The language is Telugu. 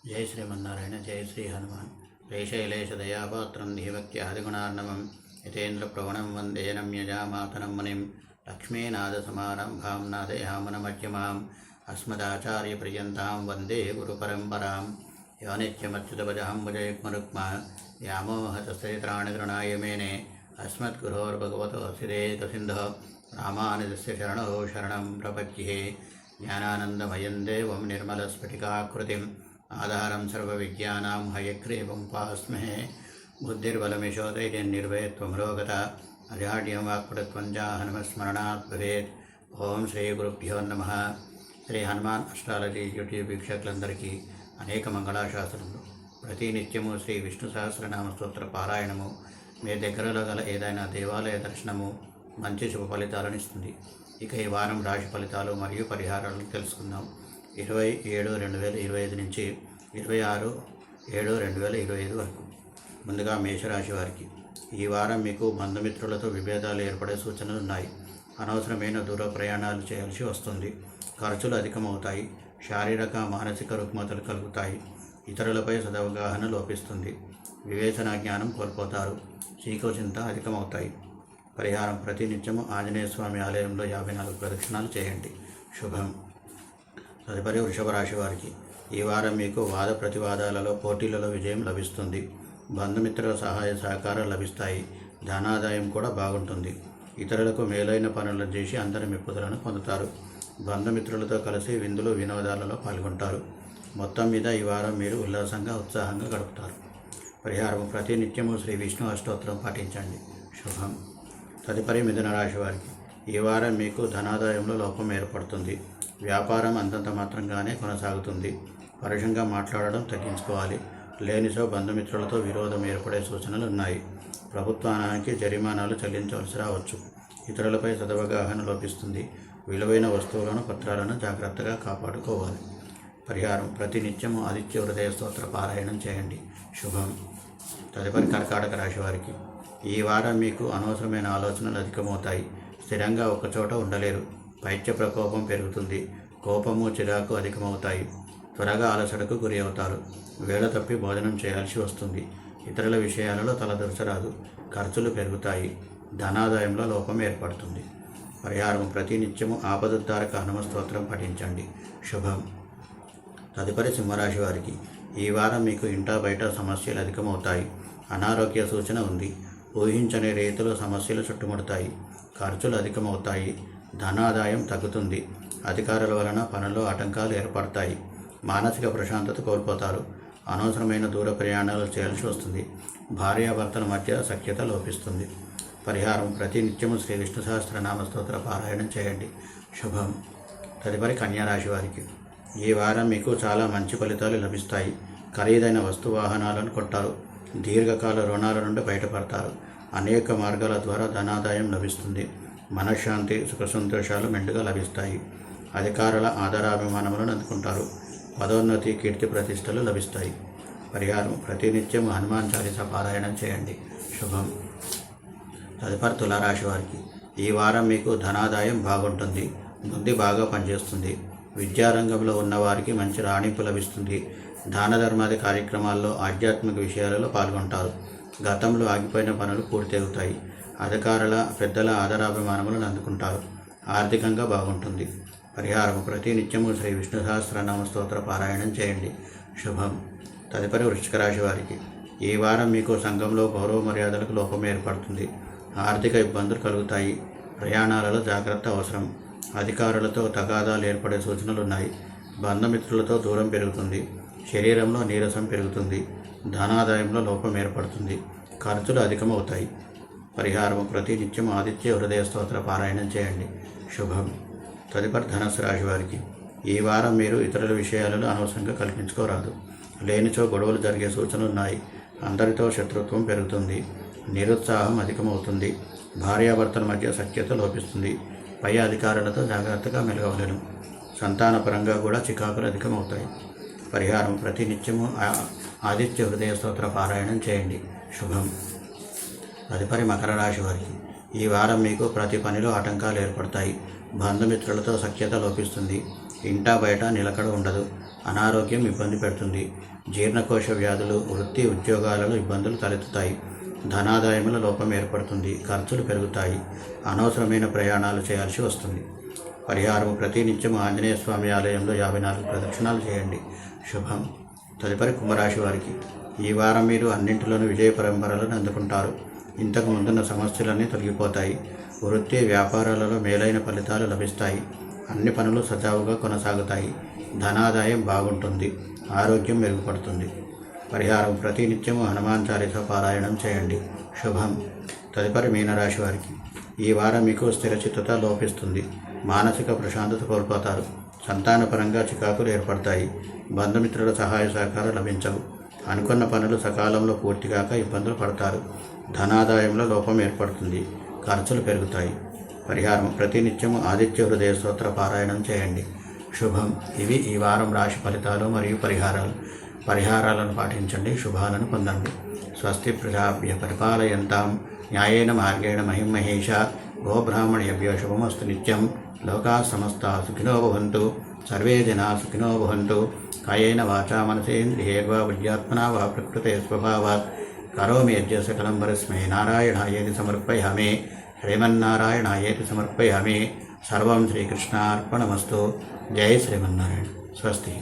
జై శ్రీమన్నారాయణ. జై శ్రీ హనుమాన్. శ్రీశైలేశదయాపాత్రం ధీవక్యాదిగుణార్ణవం యతేంద్రప్రవణం వందే నమ్యజామాతరం మునిం లక్ష్మీనాథసమారంభాం నాదయామనమధ్యమాం అస్మదాచార్యపర్యంతాం వందే గురుపరంపరాం. యో నిత్యమచ్యుతభజాంబుజయుగ్మరుక్మ వ్యామోహతస్థితరాణి గృణాయ మేనే అస్మద్గురోర్భగవతోऽస్య దేకసింధో రామానుజస్య శరణో శరణం ప్రపద్యే. జ్ఞానానందమయం దేవం నిర్మలస్ఫటికాకృతిం ఆధారం సర్వవిద్యానాం హయగ్రీవం ఉపాస్మహే. బుద్ధిర్బలమిషోధైర్యం నిర్భయత్వం రోగత అజాడ్యం వాక్పటుత్వం చ హనుమస్మరణాత్ భవేత్. ఓం శ్రీ గురుభ్యో నమః. శ్రీ హనుమాన్ అస్ట్రాలజీ యూట్యూబ్ వీక్షకులందరికీ అనేక మంగళాశాసనములు. ప్రతి నిత్యము శ్రీ విష్ణు సహస్రనామ స్తోత్ర పారాయణము మీ దగ్గరలో గల ఏదైనా దేవాలయ దర్శనము మంచి శుభ ఫలితాలను ఇస్తుంది. ఇక ఈ వారం రాశి ఫలితాలు మరియు పరిహారాలను తెలుసుకుందాం. 27/2025 నుంచి 26/7/2025 వరకు. ముందుగా మేషరాశి వారికి ఈ వారం మీకు బంధుమిత్రులతో విభేదాలు ఏర్పడే సూచనలు ఉన్నాయి. అనవసరమైన దూర ప్రయాణాలు చేయాల్సి వస్తుంది. ఖర్చులు అధికమవుతాయి. శారీరక మానసిక రుగ్మతలు కలుగుతాయి. ఇతరులపై సదవగాహన లోపిస్తుంది. వివేచన జ్ఞానం కోల్పోతారు. చీకచింత అధికమవుతాయి. పరిహారం ప్రతి నిత్యము ఆంజనేయ స్వామి ఆలయంలో 54 ప్రదక్షిణాలు చేయండి. శుభం. తదుపరి వృషభ రాశి వారికి ఈ వారం మీకు వాద ప్రతివాదాలలో పోటీలలో విజయం లభిస్తుంది. బంధుమిత్రుల సహాయ సహకారాలు లభిస్తాయి. ధనాదాయం కూడా బాగుంటుంది. ఇతరులకు మేలైన పనులను చేసి అందరి మెప్పుదలను పొందుతారు. బంధుమిత్రులతో కలిసి విందులు వినోదాలలో పాల్గొంటారు. మొత్తం మీద ఈ వారం మీరు ఉల్లాసంగా ఉత్సాహంగా గడుపుతారు. పరిహారం ప్రతి నిత్యము శ్రీ విష్ణు అష్టోత్తరం పాటించండి. శుభం. తదుపరి మిథున రాశి వారికి ఈ వారం మీకు ధనాదాయంలో లోపం ఏర్పడుతుంది. వ్యాపారం అంతంత మాత్రంగానే కొనసాగుతుంది. పరుషంగా మాట్లాడడం తగ్గించుకోవాలి. లేనిచో బంధుమిత్రులతో విరోధం ఏర్పడే సూచనలు ఉన్నాయి. ప్రభుత్వానికి జరిమానాలు చెల్లించవలసి రావచ్చు. ఇతరులపై సదవగాహన లోపిస్తుంది. విలువైన వస్తువులను పత్రాలను జాగ్రత్తగా కాపాడుకోవాలి. పరిహారం ప్రతి నిత్యము ఆదిత్య హృదయ స్తోత్ర పారాయణం చేయండి. శుభం. తదుపరి కర్కాటక రాశి వారికి ఈ వారం మీకు అనవసరమైన ఆలోచనలు అధికమవుతాయి. స్థిరంగా ఒకచోట ఉండలేరు. పైత్య ప్రకోపం పెరుగుతుంది. కోపము చిరాకు అధికమవుతాయి. త్వరగా అలసటకు గురి అవుతారు. వేళ తప్పి భోజనం చేయాల్సి వస్తుంది. ఇతరుల విషయాలలో తలదూర్చరాదు. ఖర్చులు పెరుగుతాయి. ధనాదాయంలో లోపం ఏర్పడుతుంది. పరిహారం ప్రతి నిత్యము ఆపదుద్ధారక హనుమ స్తోత్రం పఠించండి. శుభం. తదుపరి సింహరాశి వారికి ఈ వారం మీకు ఇంటా బయట సమస్యలు అధికమవుతాయి. అనారోగ్య సూచన ఉంది. ఊహించని రీతిలో సమస్యలు చుట్టుముడతాయి. ఖర్చులు అధికమవుతాయి. ధనాదాయం తగ్గుతుంది. అధికారుల వలన పనుల్లో ఆటంకాలు ఏర్పడతాయి. మానసిక ప్రశాంతత కోల్పోతారు. అనవసరమైన దూర ప్రయాణాలు చేయాల్సి వస్తుంది. భార్యాభర్తల మధ్య సఖ్యత లోపిస్తుంది. పరిహారం ప్రతి నిత్యము శ్రీ విష్ణు సహస్రనామ స్తోత్ర పారాయణం చేయండి. శుభం. తదుపరి కన్యారాశి వారికి ఈ వారం మీకు చాలా మంచి ఫలితాలు లభిస్తాయి. ఖరీదైన వస్తు వాహనాలను కొంటారు. దీర్ఘకాల రుణాల నుండి బయటపడతారు. అనేక మార్గాల ద్వారా ధనాదాయం లభిస్తుంది. మనశ్శాంతి సుఖ సంతోషాలు మెండుగా లభిస్తాయి. అధికారుల ఆదరాభిమానములను అందుకుంటారు. పదోన్నతి కీర్తి ప్రతిష్టలు లభిస్తాయి. పరిహారం ప్రతి నిత్యం హనుమాన్ చాలీసా పారాయణం చేయండి. శుభం. తదుపరి తులారాశి వారికి ఈ వారం మీకు ధనాదాయం బాగుంటుంది. బుద్ధి బాగా పనిచేస్తుంది. విద్యారంగంలో ఉన్నవారికి మంచి రాణింపు లభిస్తుంది. దాన ధర్మాది కార్యక్రమాల్లో ఆధ్యాత్మిక విషయాలలో పాల్గొంటారు. గతంలో ఆగిపోయిన పనులు పూర్తవుతాయి. అధికారుల పెద్దల ఆదరాభిమానములను అందుకుంటారు. ఆర్థికంగా బాగుంటుంది. పరిహారం ప్రతి నిత్యము శ్రీ విష్ణు సహస్రనామ స్తోత్ర పారాయణం చేయండి. శుభం. తదుపరి వృశ్చిక రాశి వారికి ఈ వారం మీకు సంఘంలో గౌరవ మర్యాదలకు లోపం ఏర్పడుతుంది. ఆర్థిక ఇబ్బందులు కలుగుతాయి. ప్రయాణాలలో జాగ్రత్త అవసరం. అధికారులతో తగాదాలు ఏర్పడే సూచనలు ఉన్నాయి. బంధుమిత్రులతో దూరం పెరుగుతుంది. శరీరంలో నీరసం పెరుగుతుంది. ధనాదాయంలో లోపం ఏర్పడుతుంది. ఖర్చులు అధికమవుతాయి. పరిహారం ప్రతి నిత్యం ఆదిత్య హృదయ స్తోత్ర పారాయణం చేయండి. శుభం. తదుపరి ధనుస్సు రాశి వారికి ఈ వారం మీరు ఇతరుల విషయాలను అనవసరంగా కల్పించుకోరాదు. లేనిచో గొడవలు జరిగే సూచనలు ఉన్నాయి. అందరితో శత్రుత్వం పెరుగుతుంది. నిరుత్సాహం అధికమవుతుంది. భార్యాభర్తల మధ్య సఖ్యత లోపిస్తుంది. పై అధికారులతో జాగ్రత్తగా మెలగవలను. సంతానపరంగా కూడా చికాకులు అధికమవుతాయి. పరిహారం ప్రతి నిత్యము ఆదిత్య హృదయ స్తోత్ర పారాయణం చేయండి. శుభం. తదుపరి మకర రాశి వారికి ఈ వారం మీకు ప్రతి పనిలో ఆటంకాలు ఏర్పడతాయి. బంధుమిత్రులతో సఖ్యత లోపిస్తుంది. ఇంటా బయట నిలకడ ఉండదు. అనారోగ్యం ఇబ్బంది పెడుతుంది. జీర్ణకోశ వ్యాధులు, వృత్తి ఉద్యోగాలలో ఇబ్బందులు తలెత్తుతాయి. ధనాదాయముల లోపం ఏర్పడుతుంది. ఖర్చులు పెరుగుతాయి. అనవసరమైన ప్రయాణాలు చేయాల్సి వస్తుంది. పరిహారం: ప్రతినిత్యం ఆంజనేయ స్వామి ఆలయంలో 54 ప్రదక్షిణాలు చేయండి. శుభం. తదుపరి కుంభరాశి వారికి ఈ వారం మీరు అన్నింటిలోనూ విజయ పరంపరలను అందుకుంటారు. ఇంతకు ముందున్న సమస్యలన్నీ తొలగిపోతాయి. వృత్తి వ్యాపారాలలో మేలైన ఫలితాలు లభిస్తాయి. అన్ని పనులు సజావుగా కొనసాగుతాయి. ధనాదాయం బాగుంటుంది. ఆరోగ్యం మెరుగుపడుతుంది. పరిహారం: ప్రతినిత్యము హనుమాన్ చాలీసా పారాయణం చేయండి. శుభం. తదుపరి మీనరాశి వారికి ఈ వారం మీకు స్థిరచిత్తత లోపిస్తుంది. మానసిక ప్రశాంతత కోల్పోతారు. సంతానపరంగా చికాకులు ఏర్పడతాయి. బంధుమిత్రుల సహాయ సహకారం లభించవు. అనుకున్న పనులు సకాలంలో పూర్తిగాక ఇబ్బందులు పడతారు. ధనాదాయంలో లోపం ఏర్పడుతుంది. ఖర్చులు పెరుగుతాయి. పరిహారం: ప్రతినిత్యము ఆదిత్య హృదయ స్తోత్ర పారాయణం చేయండి. శుభం. ఇవి ఈ వారం రాశి ఫలితాలు మరియు పరిహారాలను పాటించండి. శుభాలను పొందండి. స్వస్తి ప్రజాభ్య పరిపాలయంతాం న్యాయేన మార్గేణ మహిమహేష గోబ్రాహ్మణేభ్యో శుభమస్తు నిత్యం. లోకా సమస్తా సుఖినో భవంతు. సర్వే జనా సుఖినో భవంతు. కాయేన వాచా మనసేంద్రియేర్వా బుద్ధ్యాత్మనా వా ప్రకృతే స్వభావాత్ కరోమి యజ్ఞ సకలం పరస్మై నారాయణాయేతి సమర్పయామి. శ్రీమన్నారాయణాయేతి సమర్పయామి. సర్వం శ్రీకృష్ణార్పణమస్తు. జై శ్రీమన్నారాయణ. స్వస్తి.